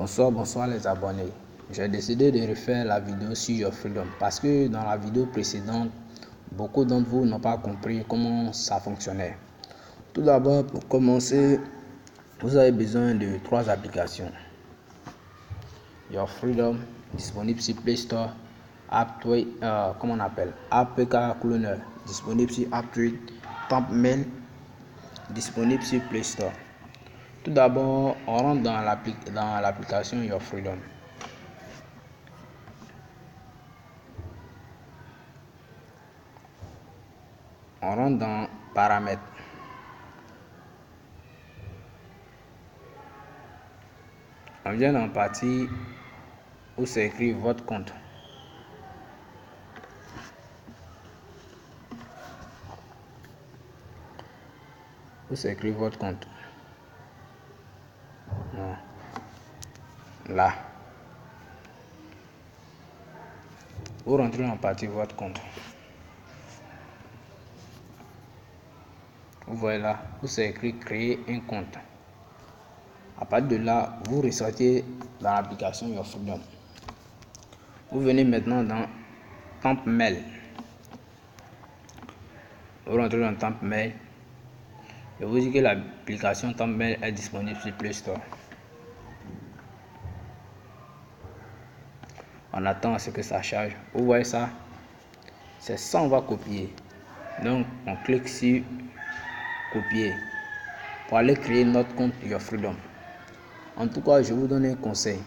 Bonsoir les abonnés. J'ai décidé de refaire la vidéo sur Your Freedom parce que dans la vidéo précédente, beaucoup d'entre vous n'ont pas compris comment ça fonctionnait. Tout d'abord, pour commencer, vous avez besoin de 3 applications. Your Freedom, disponible sur Play Store, AppTweet, APK Cloner, disponible sur AppTweet, TampMail, disponible sur Play Store. Tout d'abord, on rentre dans l'application Your Freedom. On rentre dans Paramètres. On vient dans la partie où c'est écrit votre compte. Où c'est écrit votre compte. Non. Là. Vous rentrez dans la partie votre compte. Vous voyez là où c'est écrit créer un compte. À partir de là, vous ressortez dans l'application Your Freedom. Vous venez maintenant dans TampMail. Vous rentrez dans TampMail. Je vous dis que l'application TampMail est disponible sur Play Store. On attend à ce que ça charge. Vous voyez ça? C'est ça, on va copier. Donc, on clique sur copier pour aller créer notre compte Your Freedom. En tout cas, je vous donne un conseil.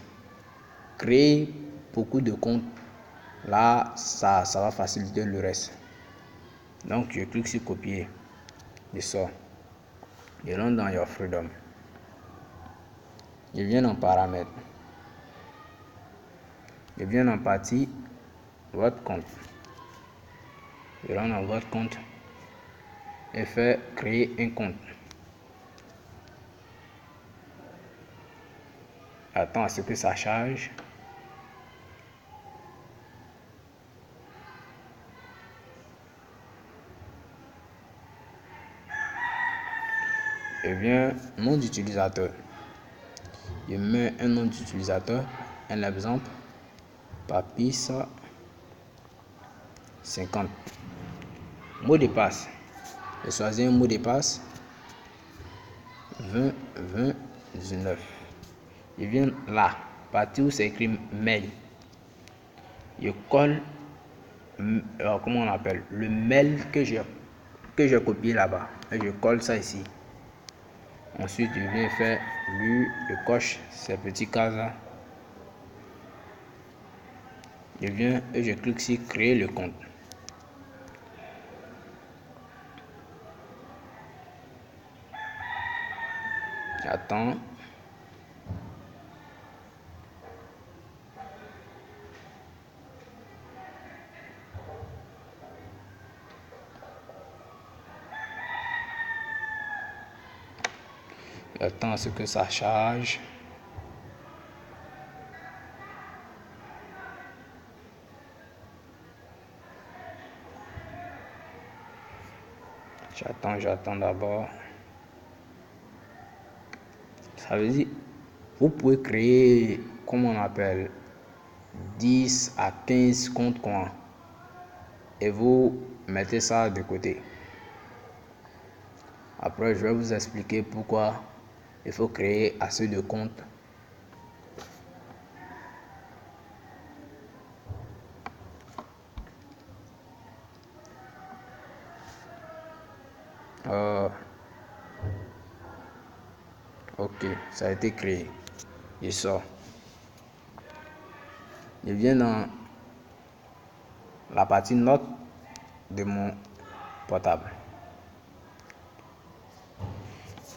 Créer beaucoup de comptes. Là, ça va faciliter le reste. Donc, je clique sur copier. Je sors. Je rentre dans Your Freedom. Je viens dans paramètres. Je viens dans partie votre compte. Je rentre dans votre compte et fais créer un compte. Attends à ce que ça charge. Je viens nom d'utilisateur. Je mets un nom d'utilisateur, un exemple, Papissa 50. Mot de passe. Je choisis un mot de passe 2019. Je viens là, partie où c'est écrit mail. Je colle le mail que j'ai copié là-bas. Et je colle ça ici. Ensuite, je viens faire je coche ces petits cases là. Je viens et je clique sur créer le compte. J'attends. J'attends à ce que ça charge. J'attends d'abord. Ça veut dire, vous pouvez créer, 10 à 15 comptes courants. Et vous mettez ça de côté. Après, je vais vous expliquer pourquoi il faut créer assez de comptes. Ok, ça a été créé. Je sors. Je viens dans la partie notes de mon portable.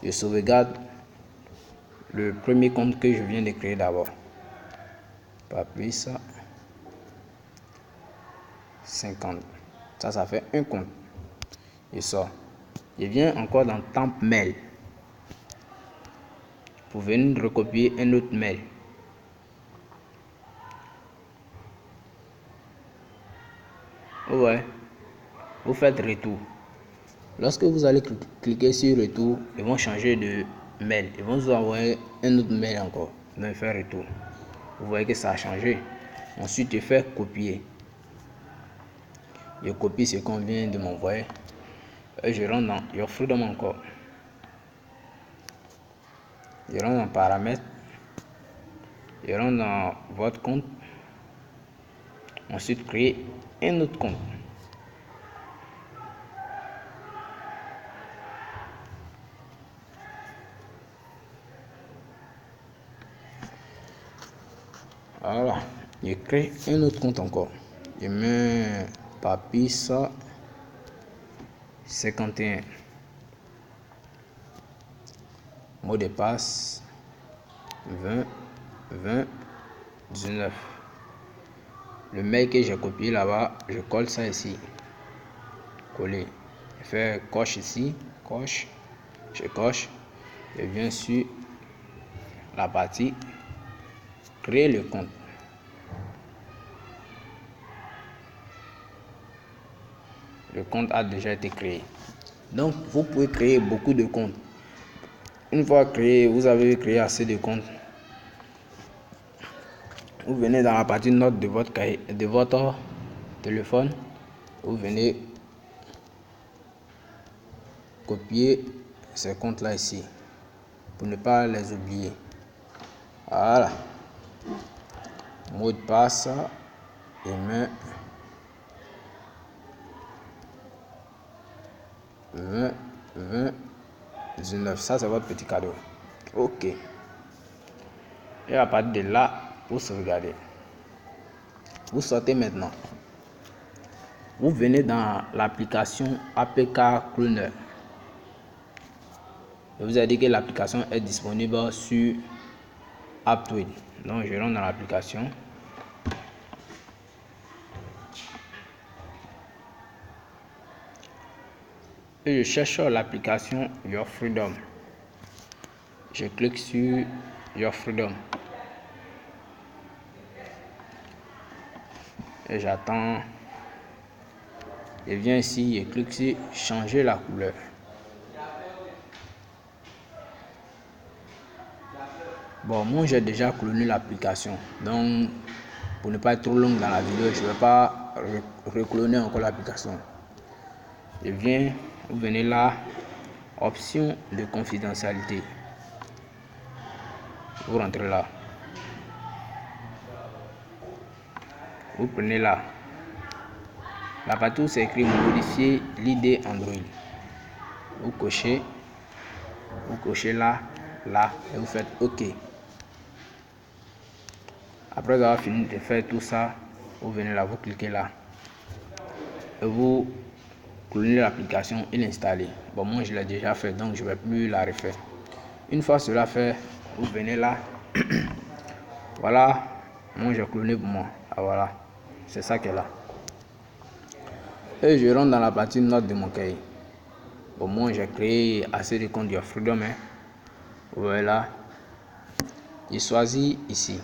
Je sauvegarde le premier compte que je viens de créer d'abord. Papissa 50. Ça fait un compte. Je sors. Je viens encore dans TampMail pour venir recopier un autre mail. Ouais. Vous faites retour. Lorsque vous allez cliquer sur retour, ils vont changer de mail. Ils vont vous envoyer un autre mail encore. Donc, je fais retour. Vous voyez que ça a changé. Ensuite, je fais copier. Je copie ce qu'on vient de m'envoyer. Et je rentre dans Your Freedom encore. Je rentre dans paramètres. Je rentre dans votre compte. Ensuite, créer un autre compte. Voilà, je crée un autre compte encore. Je mets Papissa 51. Mot de passe 20 20 19. Le mail que j'ai copié là-bas, je colle ça ici. Coller. Je fais coche ici, coche. Je coche. Je viens sur la partie créer le compte. Le compte a déjà été créé. Donc, vous pouvez créer beaucoup de comptes. Une fois créé, vous avez créé assez de comptes. Vous venez dans la partie note de votre cahier, de votre téléphone. Vous venez copier ces comptes-là ici pour ne pas les oublier. Voilà. Mot de passe et mets 20 20 19. Ça, c'est votre petit cadeau. Ok. Et à partir de là, vous sauvegardez. Vous sortez maintenant. Vous venez dans l'application APK Cloner. Je vous ai dit que l'application est disponible sur AppTweet. Donc, je rentre dans l'application. Et je cherche l'application Your Freedom. Je clique sur Your Freedom. Et j'attends. Je viens ici, je clique sur changer la couleur. Bon, moi j'ai déjà cloné l'application. Donc, pour ne pas être trop long dans la vidéo, je ne vais pas recloner encore l'application. Je viens, vous venez là, option de confidentialité. Vous rentrez là. Vous prenez là. La partie où c'est écrit modifier l'ID Android. Vous cochez là, là, et vous faites OK. Après avoir fini de faire tout ça, vous venez là, vous cliquez là. Et vous clonez l'application et l'installer. Bon, moi je l'ai déjà fait, donc je ne vais plus la refaire. Une fois cela fait, vous venez là. Voilà, moi j'ai cloné pour moi. Ah, voilà, c'est ça qui est là. Et je rentre dans la partie note de mon cahier. Bon, moi j'ai créé assez de comptes Your Freedom. Voilà. Je choisis ici.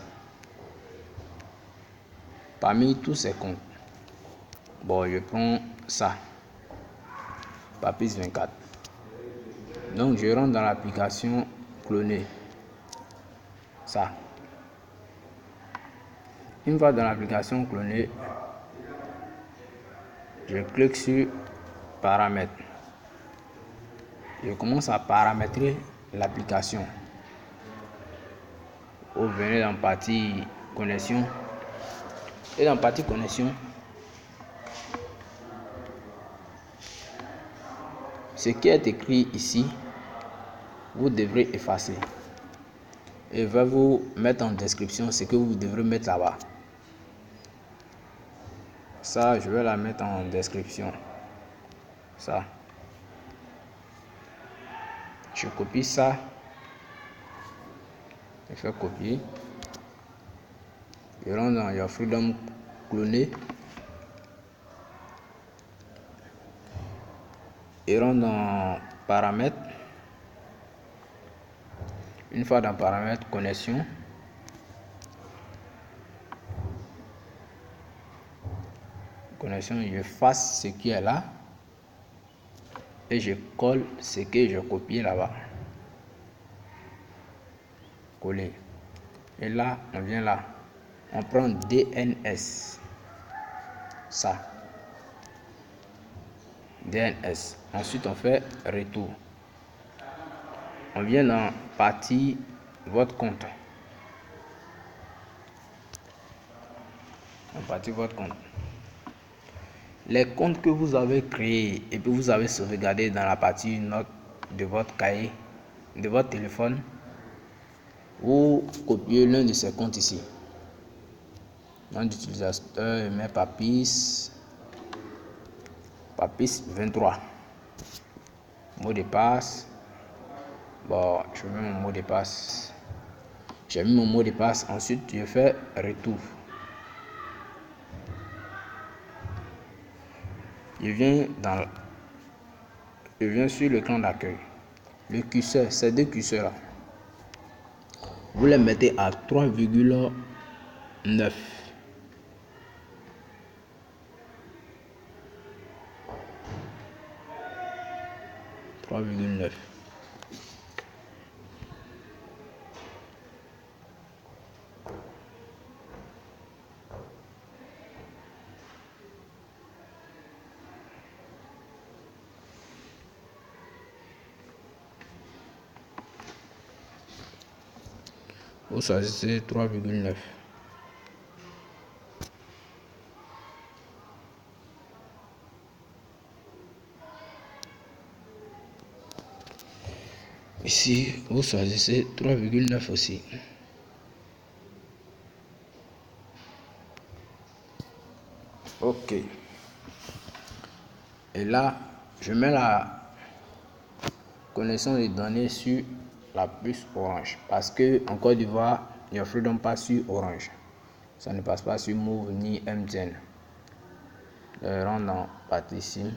Parmi tous ces comptes. Bon, je prends ça. Papis 24. Donc je rentre dans l'application cloner. Ça. Une fois dans l'application cloner, je clique sur paramètres. Je commence à paramétrer l'application. Vous venez dans partie connexion. Et dans partie connexion, ce qui est écrit ici, vous devrez effacer. Et je vais vous mettre en description ce que vous devrez mettre là-bas. Ça, je vais la mettre en description. Ça. Je copie ça. Je fais copier. Je rentre dans Your Freedom cloné. Je rentre dans paramètres. Une fois dans paramètres, connexion. Connexion, je fasse ce qui est là. Et je colle ce que j'ai copié là-bas. Coller. Et là, on vient là. On prend DNS. Ça. DNS. Ensuite, on fait retour. On vient dans partie votre compte. En partie votre compte. Les comptes que vous avez créés et que vous avez sauvegardés dans la partie note de votre cahier, de votre téléphone, vous copiez l'un de ces comptes ici. Nom d'utilisateur, email Papis 23. Mot de passe. Bon, je mets mon mot de passe. J'ai mis mon mot de passe. Ensuite, je fais retour. Je viens sur l'écran d'accueil. Le curseur, ces deux curseurs là, vous les mettez à 3,9. Vous choisissez 3,9. Ici, vous choisissez 3,9 aussi. Ok. Et là, je mets la connexion des données sur la puce Orange. Parce que en Côte d'Ivoire, Your Freedom passe sur Orange. Ça ne passe pas sur Move ni MTN. Je rentre dans partie ici.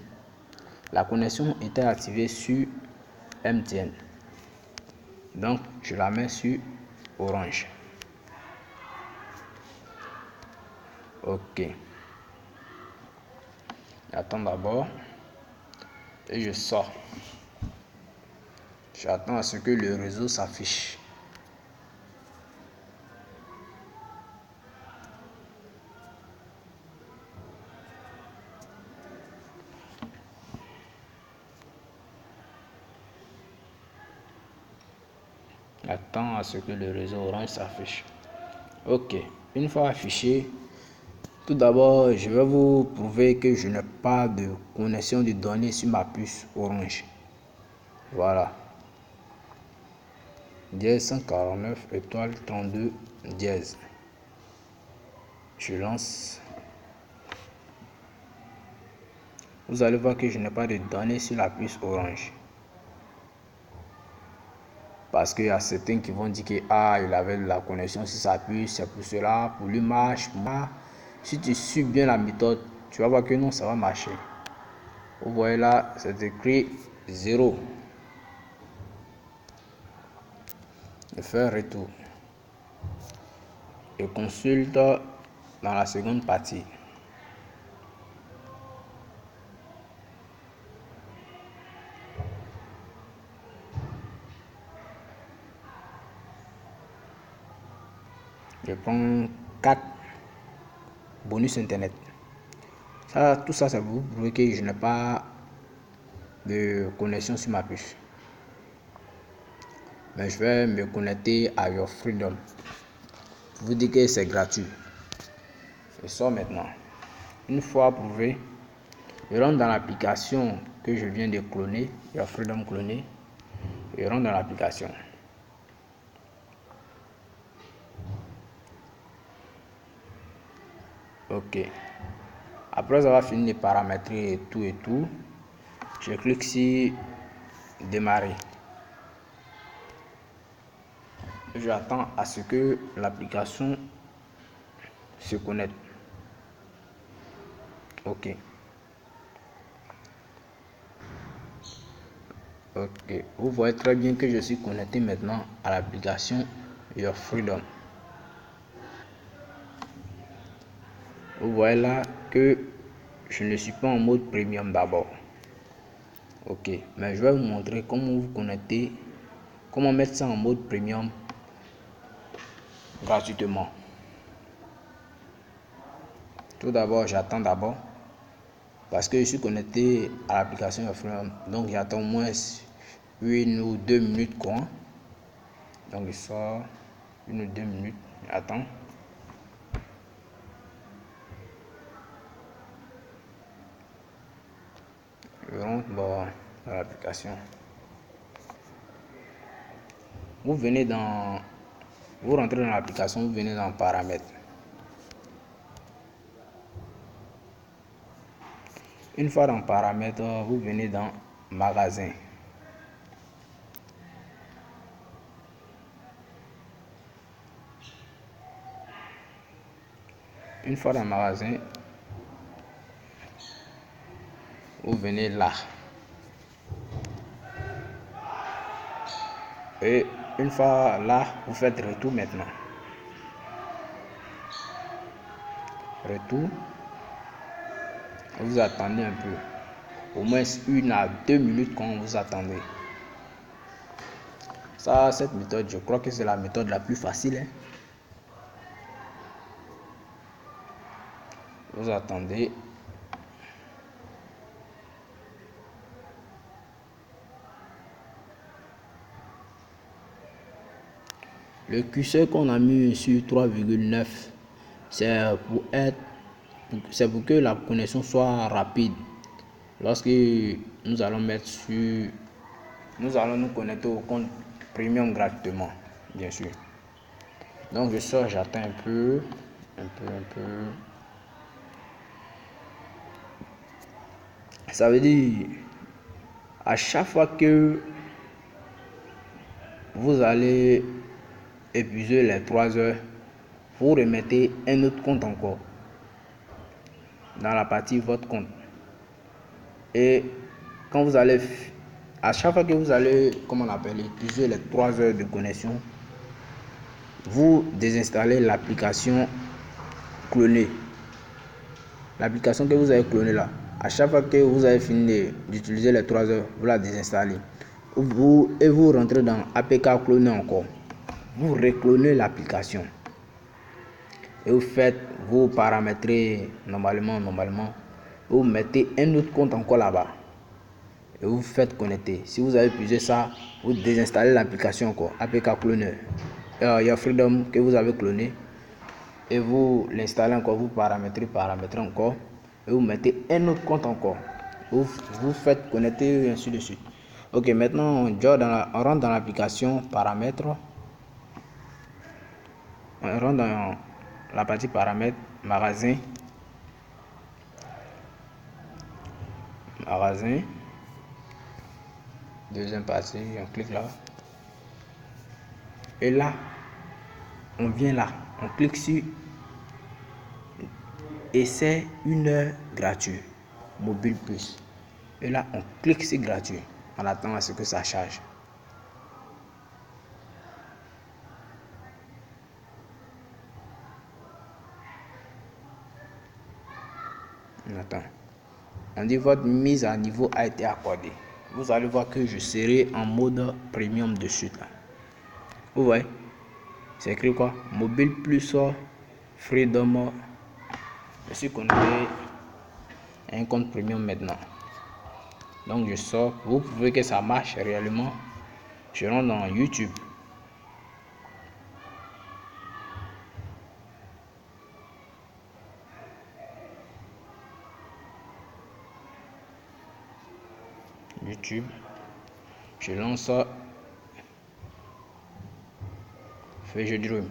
La connexion était activée sur MTN. Donc, je la mets sur Orange. Ok. J'attends d'abord. Et je sors. J'attends à ce que le réseau s'affiche. J'attends à ce que le réseau Orange s'affiche. Ok. Une fois affiché, tout d'abord, je vais vous prouver que je n'ai pas de connexion de données sur ma puce Orange. Voilà. Dièse 149 étoile 32 dièse. Je lance. Vous allez voir que je n'ai pas de données sur la puce Orange. Parce qu'il y a certains qui vont dire que il avait de la connexion sur sa puce, c'est pour cela, pour lui marche. Si tu suis bien la méthode, tu vas voir que non, ça va marcher. Vous voyez là, c'est écrit 0. Je fais retour. Je consulte dans la seconde partie. Je prends 4 bonus internet. Tout ça, c'est pour vous prouver que je n'ai pas de connexion sur ma puce. Mais je vais me connecter à Your Freedom. Je vous dis que c'est gratuit. Je sors maintenant. Une fois prouvé, je rentre dans l'application que je viens de cloner, Your Freedom cloné. Je rentre dans l'application. Ok. Après avoir fini de paramétrer et tout, je clique sur démarrer. J'attends à ce que l'application se connecte. Ok. Ok. Vous voyez très bien que je suis connecté maintenant à l'application Your Freedom. Vous voyez là que je ne suis pas en mode premium d'abord. Ok. Mais je vais vous montrer comment vous connecter, comment mettre ça en mode premium gratuitement. Tout d'abord, j'attends parce que je suis connecté à l'application Your Freedom. Donc j'attends au moins 1 ou 2 minutes quoi. Donc je sors 1 ou 2 minutes, j'attends. Je rentre dans l'application. Vous rentrez dans l'application, vous venez dans paramètres. Une fois dans paramètres, vous venez dans magasin. Une fois dans magasin, vous venez là. Et une fois là, vous faites retour maintenant. Retour. Vous attendez un peu. Au moins 1 à 2 minutes quand vous attendez. Ça, cette méthode, je crois que c'est la méthode la plus facile. Hein. Vous attendez. Le curseur qu'on a mis sur 3,9, c'est pour que la connexion soit rapide. Lorsque nous allons nous connecter au compte premium gratuitement, bien sûr. Donc je sors, j'attends un peu. Ça veut dire, à chaque fois que vous allez épuiser les 3 heures, vous remettez un autre compte encore dans la partie votre compte. Et quand vous allez, à chaque fois que vous allez, épuiser les 3 heures de connexion, vous désinstallez l'application clonée. L'application que vous avez clonée là, à chaque fois que vous avez fini d'utiliser les 3 heures, vous la désinstallez. Et vous rentrez dans APK cloner encore. Vous reclonez l'application. Et vous paramétrez normalement. Vous mettez un autre compte encore là-bas. Et vous faites connecter. Si vous avez épuisé ça, vous désinstallez l'application encore. APK cloner. Your Freedom que vous avez cloné. Et vous l'installez encore, vous paramétrez encore. Et vous mettez un autre compte encore. Vous faites connecter et ainsi de suite. Ok, maintenant on rentre dans l'application paramètres. On rentre dans la partie paramètres, magasin. Deuxième partie, on clique là. Et là, on vient là, on clique sur Essai 1 heure gratuit, mobile plus. Et là, on clique sur gratuit. On attend à ce que ça charge. On attend. On dit votre mise à niveau a été accordée. Vous allez voir que je serai en mode premium de suite là. Vous voyez, c'est écrit quoi? Mobile plus Freedom. Je suis connecté à un compte premium maintenant. Donc je sors. Vous pouvez que ça marche réellement. Je rentre dans YouTube. Je lance Feuille Dream.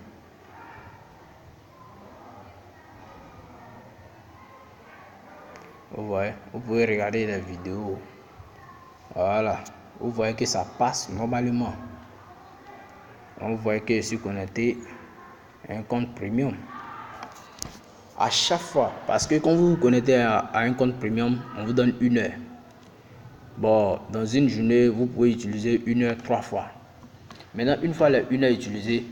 Vous voyez, vous pouvez regarder les vidéos. Voilà, vous voyez que ça passe normalement. Vous voyez que je suis connecté à un compte premium. À chaque fois, parce que quand vous vous connectez à un compte premium, on vous donne 1 heure. Bon, dans une journée, vous pouvez utiliser 1 heure 3 fois. Maintenant, une fois les 1 heure utilisée,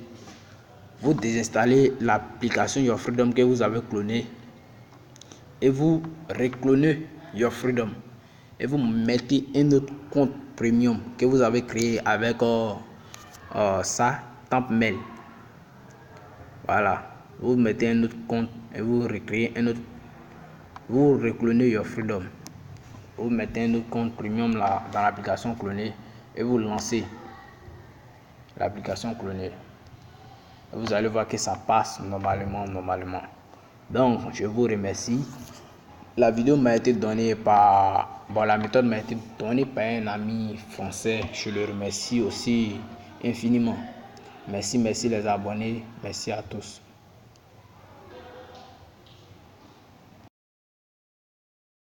vous désinstallez l'application Your Freedom que vous avez clonée et vous reclonez Your Freedom et vous mettez un autre compte premium que vous avez créé avec ça, Temp Mail. Voilà, vous mettez un autre compte et vous recréez un autre. Vous reclonez Your Freedom. Vous mettez un autre compte premium là, dans l'application clonée et vous lancez l'application clonée. Vous allez voir que ça passe normalement. Donc, je vous remercie. La vidéo m'a été donnée par... Bon, la méthode m'a été donnée par un ami français. Je le remercie aussi infiniment. Merci les abonnés. Merci à tous.